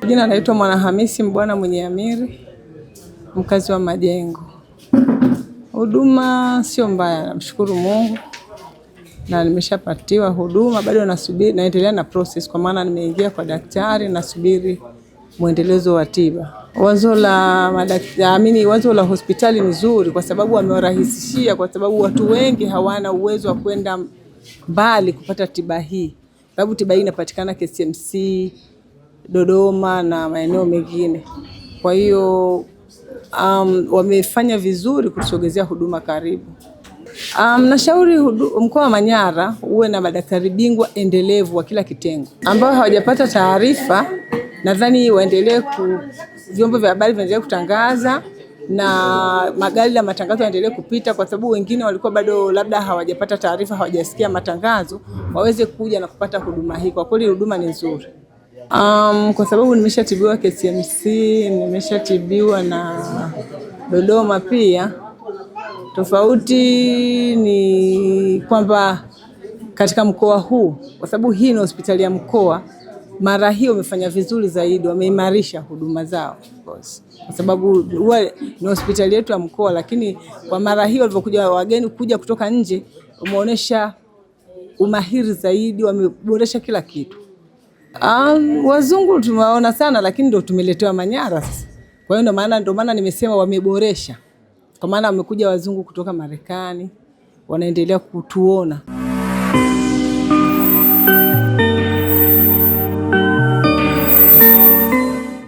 Jina naitwa Mwanahamisi Mbwana Mwenye Amiri, mkazi wa Majengo. Huduma sio mbaya, namshukuru Mungu na nimeshapatiwa huduma, bado nasubiri, naendelea na process kwa maana nimeingia kwa daktari, nasubiri muendelezo wa tiba. Wazo la hospitali ni nzuri kwa sababu wamewarahisishia, kwa sababu watu wengi hawana uwezo wa kwenda mbali kupata tiba hii. Sababu tiba hii inapatikana KCMC, Dodoma na maeneo mengine. Kwa hiyo wamefanya vizuri kusogezea huduma karibu. Nashauri mkoa wa Manyara uwe na madaktari bingwa endelevu wa kila kitengo. Ambao hawajapata taarifa, nadhani waendelee vyombo vya habari viendelee kutangaza na magari ya matangazo yaendelee kupita, kwa sababu wengine walikuwa bado labda hawajapata taarifa, hawajasikia matangazo, waweze kuja na kupata huduma hii. Kwa kweli huduma ni nzuri. Kwa sababu nimeshatibiwa KCMC, nimeshatibiwa na Dodoma pia. Tofauti ni kwamba katika mkoa huu, kwa sababu hii ni hospitali ya mkoa, mara hiyo wamefanya vizuri zaidi, wameimarisha huduma zao. Kwa sababu ni hospitali yetu ya mkoa, lakini kwa mara hiyo walivyokuja wageni kuja kutoka nje, wameonyesha umahiri zaidi, wameboresha kila kitu. Wazungu tumewaona sana, lakini ndio tumeletewa Manyara sasa. Kwa hiyo ndio maana nimesema wameboresha. Kwa maana wamekuja wazungu kutoka Marekani, wanaendelea kutuona.